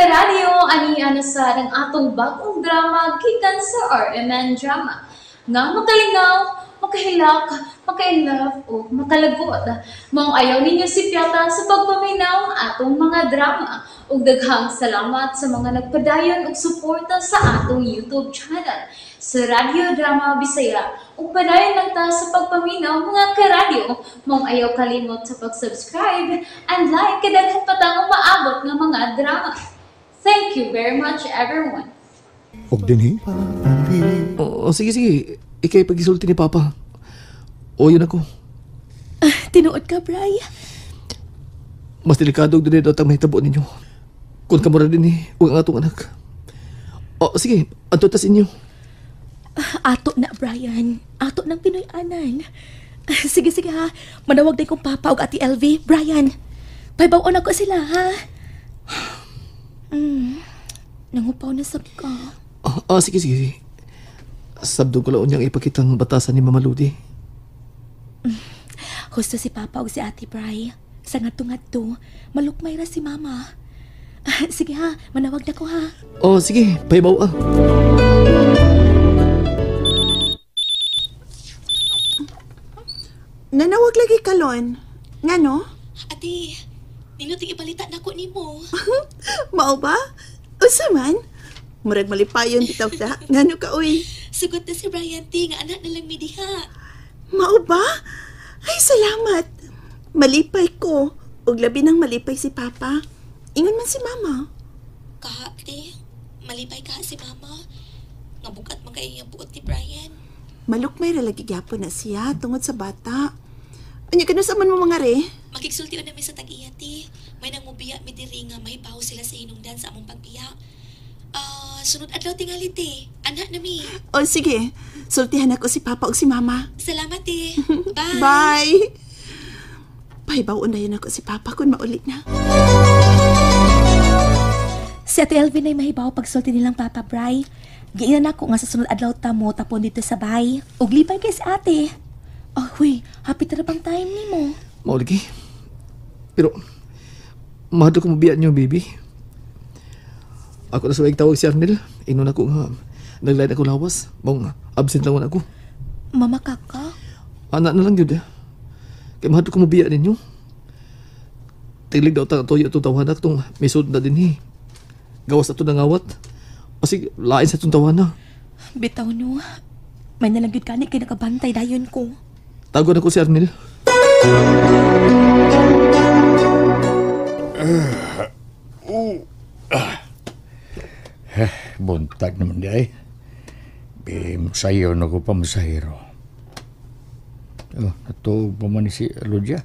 karadyo, ani sa ng atong bagong drama gikan sa RMN Drama. Nga makalingaw, makahilak, maka-inlove, o makalagot. Maong ayaw ninyo si Piata sa pagpaminaw ang atong mga drama. Ug daghang salamat sa mga nagpadayon ug suporta sa atong YouTube channel sa Radio Drama Bisaya. Ug padayon lang ta sa pagpaminaw mga karadyo. Maong ayaw kalimot sa pag-subscribe and like kadaghan pa tang maabot nga mga drama. Thank you very much everyone. Og dinhi? Sige. Ikay pag-isulti ni Papa. O, yun ako. Tinuod ka, Bri. Mas delikado din ito ang mahitabo ninyo. Kung kamura din huwag ang atong anak. O, sige. Anto tas inyo. Ato na, Brian. Ato ng Pinoy-anan. Sige ha. Manawag din kong Papa o Ate LV. Brian, paibaw ako sila, ha? Nangupaw na sab ka. Sige. Sabdo ko lang niyang ipakitang batasan ni Mama Ludi. Husto si Papa o si Ate Bri. Sa ngadto-ngadto, malukmay ra si Mama. Sige ha, manawag na ko ha. Sige, paibaw . Nanawag lagi kalon. Nga no? Ate, ninuting ibalita na ko ni mo. Mao ba? Usa man? Murag malipayon bitaw ta. Ngano ka uy? Sugot na si Brian T. nga anak na lang mi diha. Mao ba? Ay salamat. Malipay ko. Ug labi nang malipay si Papa. Ingon man si Mama. Ate, malipay ka si Mama. Nga bukat man kayo yung buot ni Brian. Malukmay ra lagi gyapon na siya tungod sa bata. Anya kanu sa man mo mga re? Makigsulti na mi sa tag-iya ti. May nangubiya mi diri nga may baho sila sa hinungdan sa among pagbiya. Sunod adlaw tingali ti. Anak na mi. O sige. Sultihan ako si Papa ug si Mama. Salamat ti. Bye. Bye. Paibaw undayon ako si Papa kung maulit na. Si Ate Elvin ay mahibaw pagsulti nilang Papa Bri. Giinan ako nga sa sunod adlaw tamo tapon dito sa bay. Ug lipay kay si Ate. Huy, happy tara bang time ni mo? Mauligi. Pero, mahado ko mabiyan niyo, baby. Ako na sa tawag si Arnel. Inon ako nga. Naglain ako lawas. Mong absent lang ako. Mama kaka? Anak na lang yun. Kaya mahado ko mabiyan ninyo. Tilig daw toyo itong tawanak itong may sud na din . Gawas na ito ng awat. Kasi lain sa itong tawanak. Bitaw no. May nalanggit ka ni kay nakabantay dayon ko. Tagon ako si Arnel. Buntag naman di ay. Sayo na ko pa masahiro. Natuog pa man si Ludia.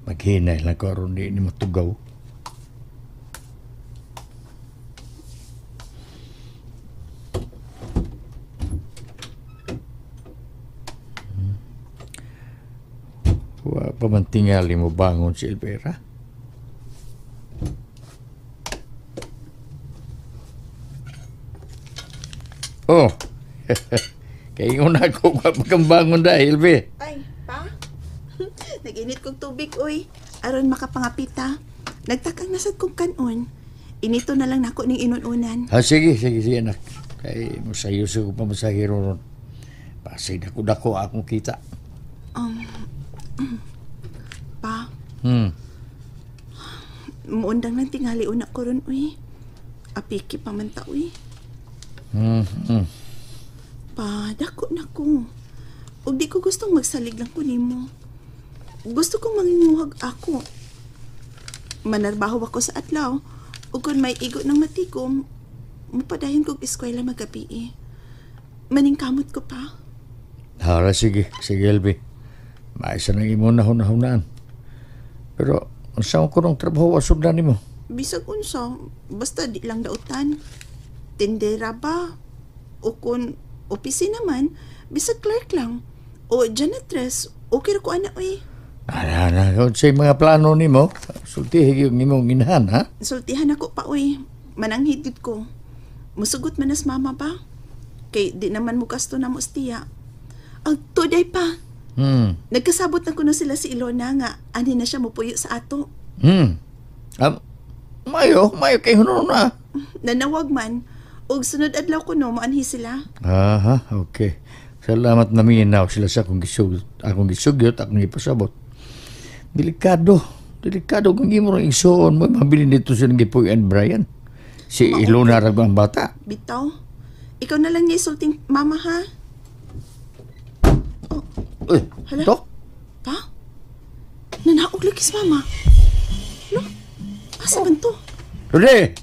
Maghinay lang ko aron di ni matugaw. Pamantingali mo bangon si Elvira? Kaya una ko kang bangon dahil, Elvi. Ay, Pa? Nag-init kong tubig, uy. Aron makapangapita. Nagtakang nasad kong kanon. Inito na lang nako ning inununan. Sige, anak. Kaya masayos ko pa masahiro ron. Pasay dako akong kita. Pa? Muundang lang tingali una ko ron, uy. Apiki pa man ta, uy. Pa, dako na ko. Ug di ko gustong magsalig lang ko nimo. Gusto kong manginguhag ako. Manarbaho ako sa adlaw. Ug kung may igo ng matikom, mupadayon kong eskwela magabi. Maningkamot ko pa. Sige, Elvi. Maisa nang imo nahunahunaan. Pero, saan ko ng trabaho asog na nimo? Bisag unsa, basta di lang dautan. Tindera ba? O kung opisina man, bisag clerk lang. O janitress, okay ra ko ana, uy. Sa mga plano nimo, sultihig yung imong inahan, ha? Sultihan ako pa, uy. Mananghidid ko. Musugot manas mama ba? Kay di naman mo kasto na mo stiya. Today pa. Nagkasabot na kuno sila si Ilona nga ani na siya mopuyo sa ato. Mayo kay huno na. Nanawag man. Og sunod adlaw ko no, maanhi sila. Aha, okay. Salamat na minaw sila sa akong gisugyot, akong ipasabot. Delikado kung imo rin isuon mo, mabili dito sa Gipuy-an Brian. Si Ilona ra ang bata. Bitaw, ikaw na lang niya isulting mama ha? Uy, Hala? to? Pa? Nanaog lagi mama. Lo? Asa man to? Lode!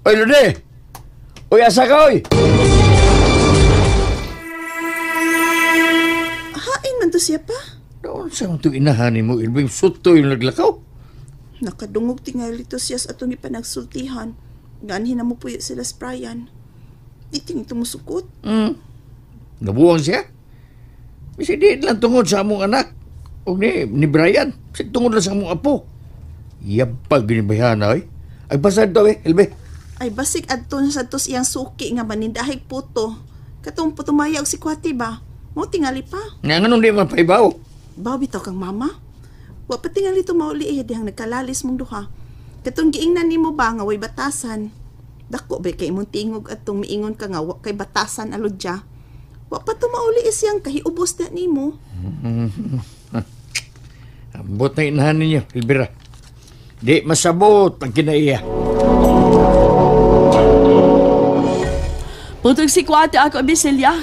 Oy, Lode! Uy, asa ka, oy! Hain man to siya pa? Doon sa itong inahanin mo, ilbing suto yung naglakaw. Nakadungog tingali to siya sa atong ipanagsultihan. Ganhin na mo puyo sila sa Brian. Di ting tumusukot. Nabuwang siya. Kasi di lang tungod sa among anak. O ni Brian. Kasi tungod lang sa among apo. Yapag ginibayan na, oy. Ay, pasad to, Ilbe. Ay basik adto na sa tos iyang suki nga manindahig puto. Katong putumaya og si Kwati ba? Mo tingali pa. Nga nung di man paibaw. Baw bitaw kang mama. Wa pa tingali to mauli dihang nagkalalis mong duha. Katong giingnan nimo ba nga way batasan. Dako ba kay imong tingog adtong miingon ka nga wa kay batasan alodya. Wa pa to mauli siyang kahiubos na nimo. Ambot na inahan ninyo, Ilbira. Di masabot ang kinaiya. Putog si Kwate ako, Bisilya.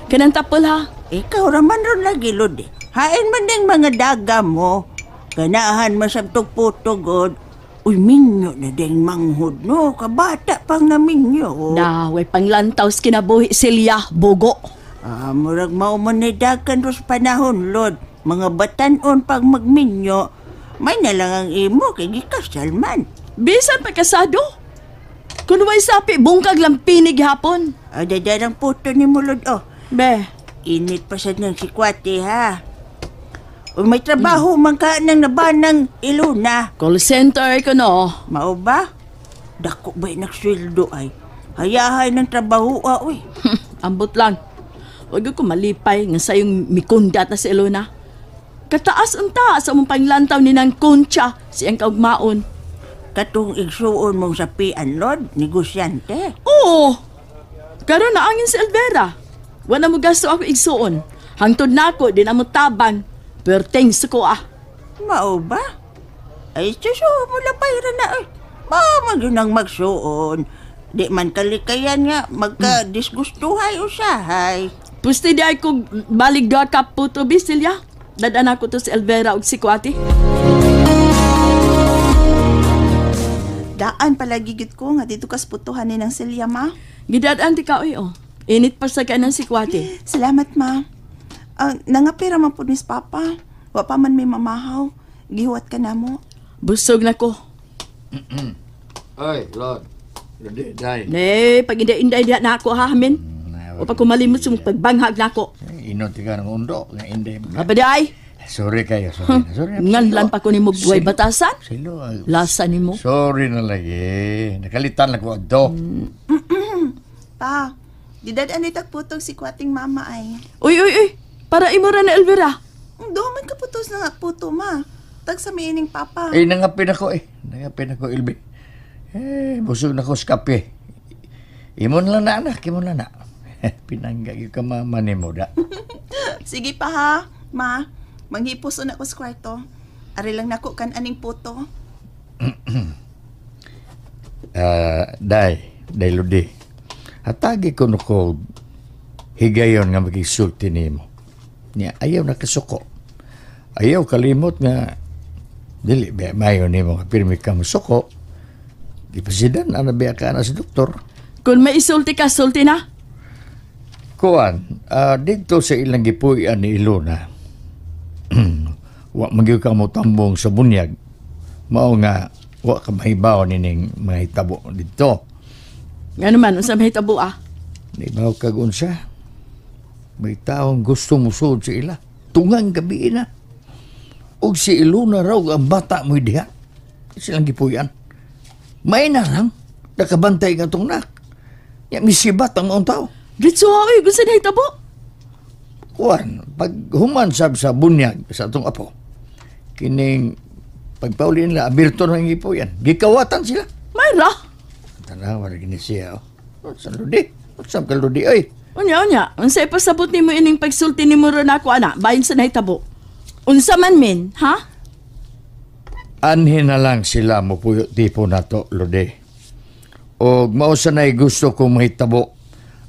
Kanang tapol ha. Ikaw raman ron lagi, Lod. Hain man din mga daga mo. Ganahan masabtog putogod. Uy, minyo na ding manghod, no? Kabata pang na minyo. Na, way panglantaw sa kinabuhi, Silya, bugo. Murag maumanidagan ros panahon, Lod. Mga batanon pag magminyo, may nalang ang imo kay gikasal man. Bisan pa kasado. Kung may sapi, bungkag lang pinig hapon. Dadarang puto ni mo, Lod, oh. Be, Init pa sa nang si Kwate, ha? O may trabaho man ka nang nabanang Ilona. call center ko no. Mao ba? Dako ba'y nagsweldo ay? Hayahay ng trabaho, uy. Ambot lang. Huwag ko malipay nga sayong mikundat na si Ilona. Kataas ang taas sa mong panglantaw ni ng Concha siyang kaugmaon. Katong igsuon mong sapian, Lord, negosyante. Oo! Karon na angin si Elvera. Wala mo gasto ako igsuon. Hangtod na ako, di na mo tabang. Pero thanks ko Mao ba? Ay, suso mo lapay ra na, ay. Mama yun ang magsuon. Di man kalikayan nga, magka-disgustuhay usahay. Pusti di ay ko baligga ka puto, Bisilya. Dadan ako to si Elvera o si Kwati. Daan palagigit ko nga dito kas putuhan ni ng Celia, ma. Gidadaan ti ka, oh. Init pa sa kanan si Kwati. Salamat, ma. Nangapira man po ni Papa. Wa pa man may mamahaw. Gihuwat ka na mo. Busog na ko. Ay, Lord. Lode, day. Ne, pag inday diya na ako hamin. O pag kumalimot sa pagbanghag na ako. Inot ka ng undo. Nga hindi. Apaday! Sorry kayo, sorry na. Sorry na. Nganlan pa ko ni mo buhay batasan. Silo. Lasa ni mo. Sorry na lagi. Nakalitan lang ko ado. Pa, didadaan itag putog si Kwating mama ay. Uy! Para imo ra na Elvira. Doon man kaputos na puto, ma. Tag sa miining papa. Ay, nangapin ako Nangapin ako, Ilbi. Busog na ko sa kape. Imon lang na, anak. Imon lang na. Pinangga yung kamama ni mo, da. Sige pa ha, ma. Manghipos na ko sa kwarto. Ari lang nako kan aning puto. Day Lodi. Hatagi ko ko higayon nga magisulti nimo. Niya, ayaw na kasuko. Ayaw kalimot nga dili ba mayo nimo nga pirmi ka musuko. Di pa sidan ana ba ka na sa doktor. Kung may isulti ka, sulti na. Kuan, dito sa ilang gipuy-an ni Ilona. Wa magiw ka mo tambong sa bunyag. Mao nga wa ka mahibaw nining mga hitabo dito. Nga naman, unsa may tabo Naibaw kag unsa. May taong gusto musod sa ila. Tungang gabi na. Og si Ilona raw ang bata mo diha. Silang gipuy-an. May na lang. Nakabantay ka itong nak. Ya, misibat ang maong tao. Gitso ako kung saan ay tabo. Kuan, pag humansab sa bunyag sa itong apo, kining Pagpauli nila, abirto ng ipo yan. Gikawatan sila. Mayra! Tanawa na gini siya. Saan ludi? Saan ka ludi ay? Unya. Unsay pasabot nimo ining pagsulti nimo ron ako, ana, bahin sa nahitabo. Unsa man min, ha? Anhin na lang sila mo puyo tipo na to, ludi. O mausa na'y gusto kong mahitabo.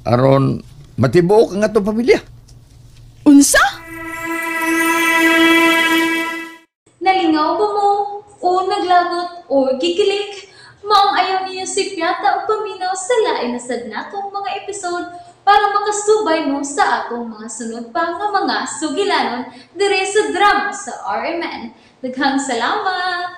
Aron, matibuok ang atong pamilya. Unsa? Nalingaw ba mo? O naglagot? O gikilik? Maong ayaw niyo si Piata o paminaw sa lain na sad natong mga episode para makasubay mo sa atong mga sunod pa nga mga sugilanon dire sa drama sa RMN. Daghang salamat!